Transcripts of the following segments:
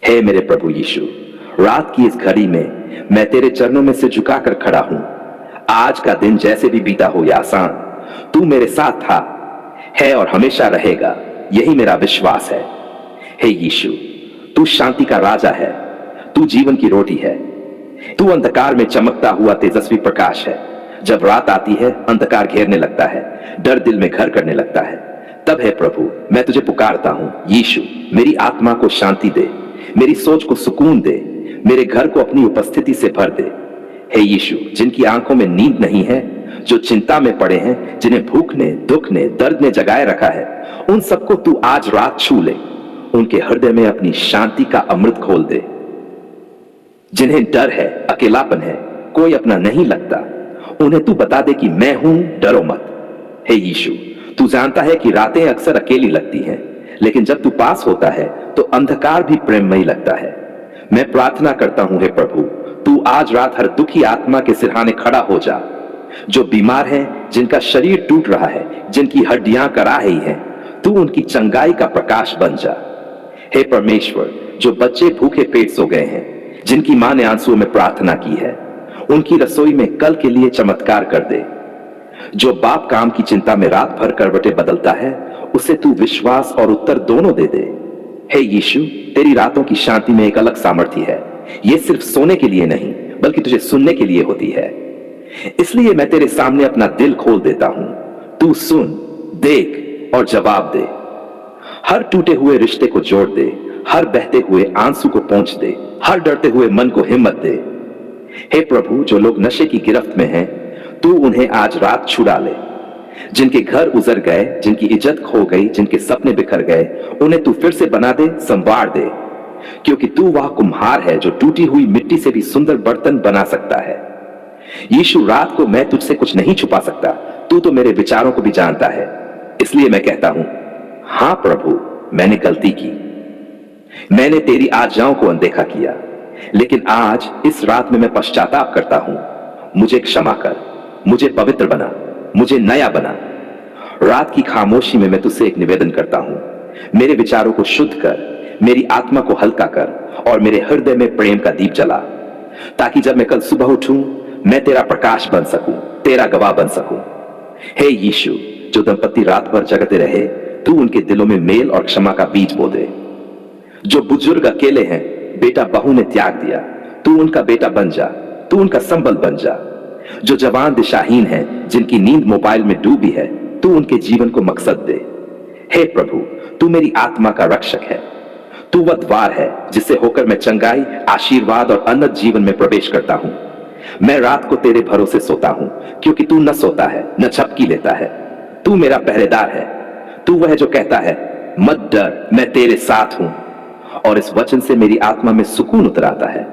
हे मेरे प्रभु यीशु, रात की इस घड़ी में मैं तेरे चरणों में से झुकाकर खड़ा हूं। आज का दिन जैसे भी बीता हो या आसान, तू मेरे साथ था, है और हमेशा रहेगा, यही मेरा विश्वास है। हे यीशु, तू शांति का राजा है, तू जीवन की रोटी है, तू अंधकार में चमकता हुआ तेजस्वी प्रकाश है। जब रात आती है, अंधकार घेरने लगता है, डर दिल में घर करने लगता है, तब है प्रभु मैं तुझे पुकारता हूं। यीशु, मेरी आत्मा को शांति दे, मेरी सोच को सुकून दे, मेरे घर को अपनी उपस्थिति से भर दे। हे यीशु, जिनकी आंखों में नींद नहीं है, जो चिंता में पड़े हैं, जिन्हें भूख ने, दुख ने, दर्द ने जगाए रखा है, उन सबको तू आज रात छू ले, उनके हृदय में अपनी शांति का अमृत खोल दे। जिन्हें डर है, अकेलापन है, कोई अपना नहीं लगता, उन्हें तू बता दे कि मैं हूं, डरो मत। हे यीशु, तू जानता है कि रातें अक्सर अकेली लगती हैं, लेकिन जब तू पास होता है तो अंधकार भी प्रेममयी लगता है। मैं प्रार्थना करता हूं हे प्रभु, तू आज रात हर दुखी आत्मा के सिरहाने खड़ा हो जा। जो बीमार हैं, जिनका शरीर टूट रहा है, जिनकी हड्डियां कराह रही हैं, तू उनकी चंगाई का प्रकाश बन जा। हे परमेश्वर, जो बच्चे भूखे पेट सो गए हैं, जिनकी मां ने आंसुओं में प्रार्थना की है, उनकी रसोई में कल के लिए चमत्कार कर दे। जो बाप काम की चिंता में रात भर करवटें बदलता है, उसे तू विश्वास और उत्तर दोनों दे दे। हे यीशु, तेरी रातों की शांति में एक अलग सामर्थ्य है। यह सिर्फ सोने के लिए नहीं, बल्कि तुझे सुनने के लिए होती है। इसलिए मैं तेरे सामने अपना दिल खोल देता हूं। तू सुन, देख और जवाब दे। हर टूटे हुए रिश्ते को जोड़ दे, हर बहते हुए आंसू को पोंछ दे, हर डरते हुए मन को हिम्मत दे। हे प्रभु, जो लोग नशे की गिरफ्त में हैं, तू उन्हें आज रात छुड़ा ले। जिनके घर उजड़ गए, जिनकी इज्जत खो गई, जिनके सपने बिखर गए, उन्हें तू फिर से बना दे, संवार दे, क्योंकि तू वह कुम्हार है जो टूटी हुई मिट्टी से भी सुंदर बर्तन बना सकता है। यीशु, रात को मैं तुझसे कुछ नहीं छुपा सकता, तू तो मेरे विचारों को भी जानता है। इसलिए मैं कहता हूं, हां प्रभु, मैंने गलती की, मैंने तेरी आज्ञाओं को अनदेखा किया, लेकिन आज इस रात में मैं पश्चाताप करता हूं। मुझे क्षमा कर, मुझे पवित्र बना, मुझे नया बना। रात की खामोशी में मैं तुझसे एक निवेदन करता हूं, मेरे विचारों को शुद्ध कर, मेरी आत्मा को हल्का कर और मेरे हृदय में प्रेम का दीप जला, ताकि जब मैं कल सुबह उठूं, मैं तेरा प्रकाश बन सकूं, तेरा गवाह बन सकूं। हे यीशु, जो दंपति रात भर जगते रहे, तू उनके दिलों में मेल और क्षमा का बीज बो दे। जो बुजुर्ग अकेले हैं, बेटा बहू ने त्याग दिया, तू उनका बेटा बन जा, तू उनका संबल बन जा। जो जवान दिशाहीन हैं, जिनकी नींद मोबाइल में डूबी है, तू उनके जीवन को मकसद दे। हे प्रभु, तू मेरी आत्मा का रक्षक है, तू वह द्वार है जिससे होकर मैं चंगाई, आशीर्वाद और अनंत जीवन में प्रवेश करता हूं। मैं रात को तेरे भरोसे सोता हूं, क्योंकि तू न सोता है, न झपकी लेता है। तू मेरा पहरेदार है, तू वह जो कहता है, मत डर, मैं तेरे साथ हूं, और इस वचन से मेरी आत्मा में सुकून उतर आता है।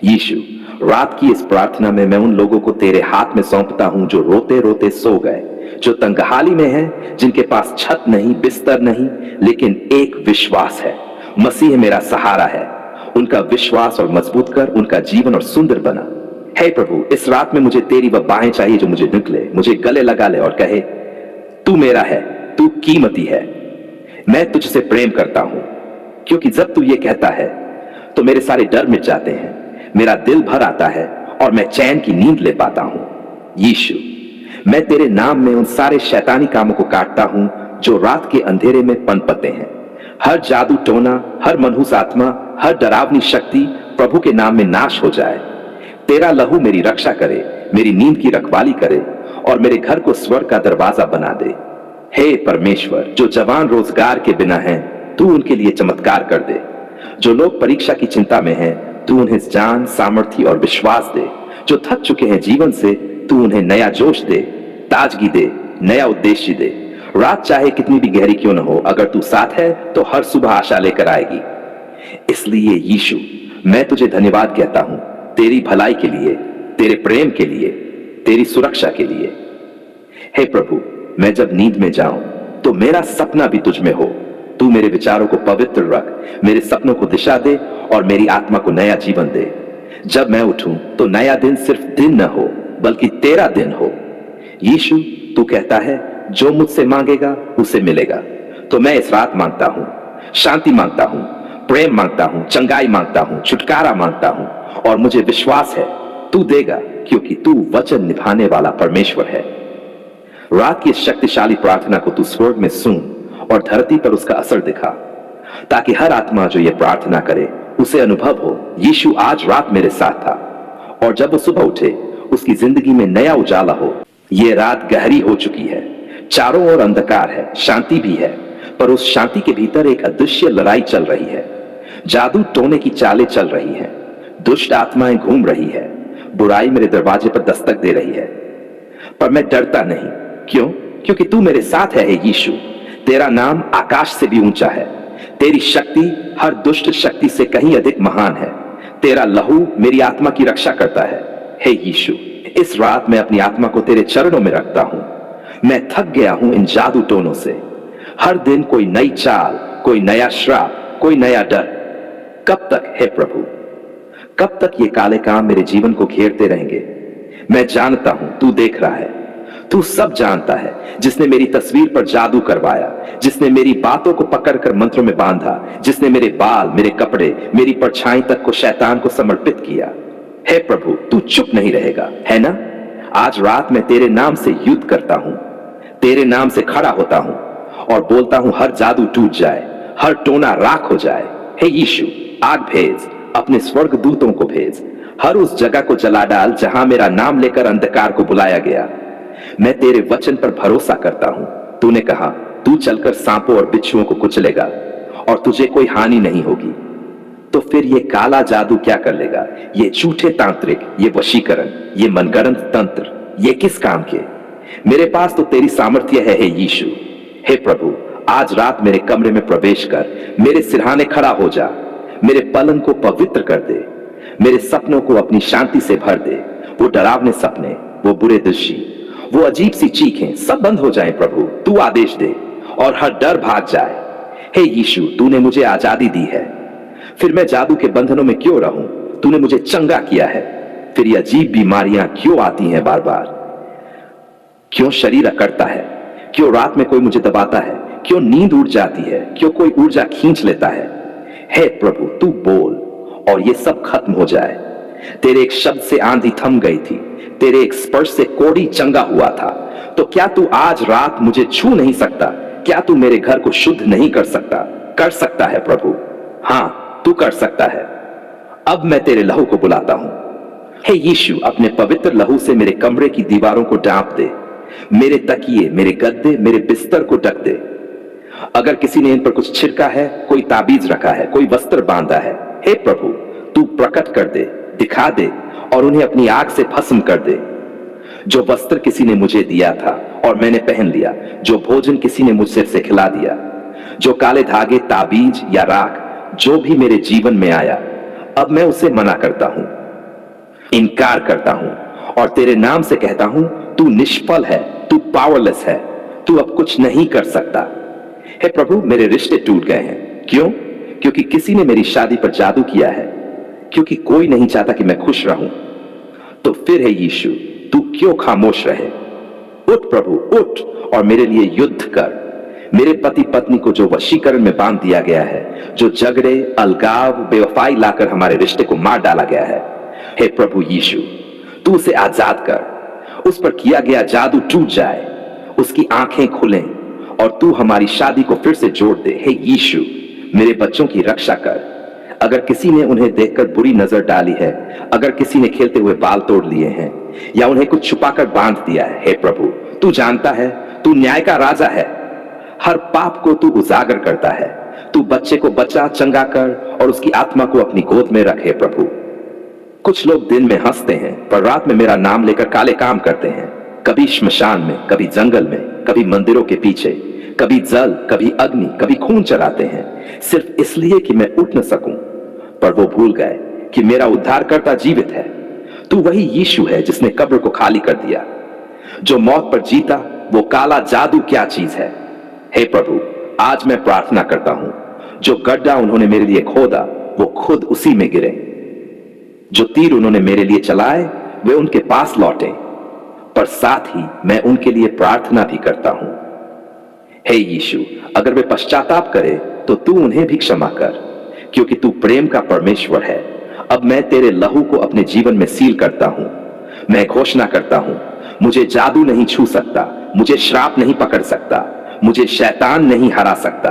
यीशु, रात की इस प्रार्थना में मैं उन लोगों को तेरे हाथ में सौंपता हूं जो रोते रोते सो गए, जो तंगहाली में हैं, जिनके पास छत नहीं, बिस्तर नहीं, लेकिन एक विश्वास है। मसीह मेरा सहारा है। उनका विश्वास और मजबूत कर, उनका जीवन और सुंदर बना। हे प्रभु, इस रात में मुझे तेरी वह बाहें चाहिए जो मुझे निकले, मुझे गले लगा ले और कहे, तू मेरा है, तू कीमती है, मैं तुझसे प्रेम करता हूं। क्योंकि जब तू ये कहता है तो मेरे सारे डर मिट जाते हैं, मेरा दिल भर आता है और मैं चैन की नींद ले पाता हूं। यीशु, मैं तेरे नाम में उन सारे शैतानी कामों को काटता हूं जो रात के अंधेरे में पनपते हैं। हर जादू टोना, हर मनहूस आत्मा, हर डरावनी शक्ति प्रभु के नाम में नाश हो जाए। तेरा लहू मेरी रक्षा करे, मेरी नींद की रखवाली करे और मेरे घर को स्वर्ग का दरवाजा बना दे। हे परमेश्वर, जो जवान रोजगार के बिना हैं, तू उनके लिए चमत्कार कर दे। जो लोग परीक्षा की चिंता में हैं, तू उन्हें जान, सामर्थ्य और विश्वास दे। जो थक चुके हैं जीवन से, तू उन्हें नया जोश दे, ताजगी दे, नया उद्देश्य दे। रात चाहे कितनी भी गहरी क्यों न हो, अगर तू साथ है तो हर सुबह आशा लेकर आएगी। इसलिए यीशु, मैं तुझे धन्यवाद कहता हूं, तेरी भलाई के लिए, तेरे प्रेम के लिए, तेरी सुरक्षा के लिए। हे प्रभु, मैं जब नींद में जाऊं तो मेरा सपना भी तुझ में हो। तू मेरे विचारों को पवित्र रख, मेरे सपनों को दिशा दे और मेरी आत्मा को नया जीवन दे। जब मैं उठूं तो नया दिन सिर्फ दिन न हो, बल्कि तेरा दिन हो। यीशु, तू कहता है, जो मुझसे मांगेगा उसे मिलेगा। तो मैं इस रात मांगता हूं, शांति मांगता हूं, प्रेम मांगता हूं, चंगाई मांगता हूं, छुटकारा मांगता हूं, और मुझे विश्वास है तू देगा, क्योंकि तू वचन निभाने वाला परमेश्वर है। रात की इस शक्तिशाली प्रार्थना को तू स्वर्ग में सुन और धरती पर उसका असर दिखा, ताकि हर आत्मा जो ये प्रार्थना करे उसे अनुभव हो यीशु आज रात मेरे साथ था, और जब वो सुबह उठे उसकी जिंदगी में नया उजाला हो। ये रात गहरी हो चुकी है, चारों ओर अंधकार है, शांति भी है, पर उस शांति के भीतर एक अदृश्य लड़ाई चल रही है। जादू टोने की चालें चल रही हैं, दुष्ट आत्माएं घूम रही है, बुराई मेरे दरवाजे पर दस्तक दे रही है, पर मैं डरता नहीं। क्यों? क्योंकि तू मेरे साथ है यीशु। तेरा नाम आकाश से भी ऊंचा है, तेरी शक्ति हर दुष्ट शक्ति से कहीं अधिक महान है, तेरा लहू मेरी आत्मा की रक्षा करता है। हे यीशु, इस रात मैं अपनी आत्मा को तेरे चरणों में रखता हूं। मैं थक गया हूं इन जादू टोनों से। हर दिन कोई नई चाल, कोई नया श्राप, कोई नया डर। कब तक हे प्रभु, कब तक ये काले काम मेरे जीवन को घेरते रहेंगे? मैं जानता हूं तू देख रहा है, तू सब जानता है। जिसने मेरी तस्वीर पर जादू करवाया, जिसने मेरी बातों को पकड़कर मंत्रों में बांधा, जिसने मेरे बाल, मेरे कपड़े, मेरी परछाई तक को शैतान को समर्पित किया। हे प्रभु, तू चुप नहीं रहेगा, है ना? आज रात मैं तेरे नाम से युद्ध करता हूं, तेरे नाम से खड़ा होता हूं और बोलता हूं हर जादू टूट जाए, हर टोना राख हो जाए। हे यीशु, आग भेज, अपने स्वर्ग दूतों को भेज, हर उस जगह को जला डाल जहां मेरा नाम लेकर अंधकार को बुलाया गया। मैं तेरे वचन पर भरोसा करता हूं। तूने कहा तू चलकर सांपों और बिच्छुओं को कुचलेगा और तुझे कोई हानि नहीं होगी। तो फिर ये काला जादू क्या कर लेगा? ये झूठे तांत्रिक, ये वशीकरण, ये मनगढ़ंत तंत्र, ये किस काम के? मेरे पास तो तेरी सामर्थ्य है हे यीशु। हे प्रभु, आज रात मेरे कमरे में प्रवेश कर, मेरे सिरहाने खड़ा हो जा, मेरे पलंग को पवित्र कर दे, मेरे सपनों को अपनी शांति से भर दे। वो डरावने सपने, वो बुरे दृश्य, वो अजीब सी चीखें सब बंद हो जाएं प्रभु। तू आदेश दे और हर डर भाग जाए। हे यीशु, तूने मुझे आजादी दी है, फिर मैं जादू के बंधनों में क्यों रहूं? तूने मुझे चंगा किया है, फिर ये अजीब बीमारियां क्यों आती हैं बार बार? क्यों शरीर अकड़ता है? क्यों रात में कोई मुझे दबाता है? क्यों नींद उड़ जाती है? क्यों कोई ऊर्जा खींच लेता है? हे प्रभु, तू बोल और ये सब खत्म हो जाए। तेरे एक शब्द से आंधी थम गई थी, तेरे एक स्पर्श से कोढ़ी चंगा हुआ था। तो क्या तू आज रात मुझे छू नहीं सकता? क्या तू मेरे घर को शुद्ध नहीं कर सकता? कर सकता है प्रभु, हां तू कर सकता है। अब मैं तेरे लहू को बुलाता हूं। हे यीशु, अपने पवित्र लहू से मेरे कमरे की दीवारों को ढांप दे, मेरे तकिए, मेरे गद्दे, मेरे बिस्तर को ढक दे। अगर किसी ने इन पर कुछ छिड़का है, कोई ताबीज रखा है, कोई वस्त्र बांधा है, हे प्रभु तू प्रकट कर दे, दिखा दे और उन्हें अपनी आग से भस्म कर दे। जो वस्त्र किसी ने मुझे दिया था और मैंने पहन लिया, जो भोजन किसी ने मुझसे से खिला दिया, जो काले धागे, ताबीज या राख जो भी मेरे जीवन में आया, अब मैं उसे मना करता हूं, इनकार करता हूं और तेरे नाम से कहता हूं तू निष्फल है, तू पावरलेस है, तू अब कुछ नहीं कर सकता। हे प्रभु, मेरे रिश्ते टूट गए हैं। क्यों? क्योंकि किसी ने मेरी शादी पर जादू किया है, क्योंकि कोई नहीं चाहता कि मैं खुश रहूं। तो फिर हे यीशु, तू क्यों खामोश रहे? उठ प्रभु, उठ और मेरे लिए युद्ध कर। मेरे पति पत्नी को जो वशीकरण में बांध दिया गया है, जो झगड़े, अलगाव, बेवफाई लाकर हमारे रिश्ते को मार डाला गया है, हे प्रभु यीशु, तू उसे आजाद कर। उस पर किया गया जादू टूट जाए, उसकी आंखें खुलें और तू हमारी शादी को फिर से जोड़ दे। हे यीशु, मेरे बच्चों की रक्षा कर। अगर किसी ने उन्हें देखकर बुरी नजर डाली है, अगर किसी ने खेलते हुए बाल तोड़ लिए हैं या उन्हें कुछ छुपाकर बांध दिया है, हे प्रभु तू जानता है, तू न्याय का राजा है। हर पाप को तू उजागर करता है। तू बच्चे को बचा, चंगा कर और उसकी आत्मा को अपनी गोद में रखे प्रभु। कुछ लोग दिन में हंसते हैं पर रात में मेरा नाम लेकर काले काम करते हैं, कभी श्मशान में, कभी जंगल में, कभी मंदिरों के पीछे, कभी जल, कभी अग्नि, कभी खून चलाते हैं, सिर्फ इसलिए कि मैं उठ न सकूं। पर वो भूल गए कि मेरा उद्धारकर्ता जीवित है। तू वही यीशु है जिसने कब्र को खाली कर दिया, जो मौत पर जीता। वो काला जादू क्या चीज है? हे प्रभु, आज मैं प्रार्थना करता हूं, जो गड्ढा उन्होंने मेरे लिए खोदा वो खुद उसी में गिरे, जो तीर उन्होंने मेरे लिए चलाए वे उनके पास लौटे, पर साथ ही मैं उनके लिए प्रार्थना भी करता हूं। हे यीशु, अगर वे पश्चाताप करें तो तू उन्हें भी क्षमा कर, क्योंकि तू प्रेम का परमेश्वर है। अब मैं तेरे लहू को अपने जीवन में सील करता हूं। मैं घोषणा करता हूं, मुझे जादू नहीं छू सकता, मुझे श्राप नहीं पकड़ सकता, मुझे शैतान नहीं हरा सकता,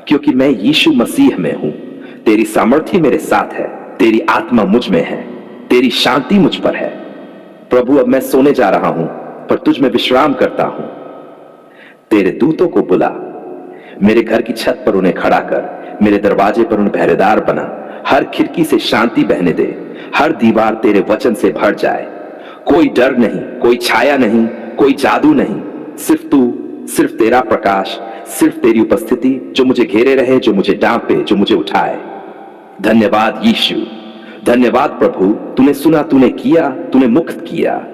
क्योंकि मैं यीशु मसीह में हूं। तेरी सामर्थ्य मेरे साथ है, तेरी आत्मा मुझ में है, तेरी शांति मुझ पर है। प्रभु, अब मैं सोने जा रहा हूं, पर तुझ में विश्राम करता हूं। तेरे दूतों को बुला, मेरे घर की छत पर उन्हें खड़ा कर, मेरे दरवाजे पर उन्हें पहरेदार बना। हर खिड़की से शांति बहने दे, हर दीवार तेरे वचन से भर जाए। कोई डर नहीं, कोई छाया नहीं, कोई जादू नहीं, सिर्फ तू, सिर्फ तेरा प्रकाश, सिर्फ तेरी उपस्थिति जो मुझे घेरे रहे, जो मुझे डांपे, जो मुझे उठाए। धन्यवाद यीशु, धन्यवाद प्रभु। तूने सुना, तूने किया, तूने मुक्त किया।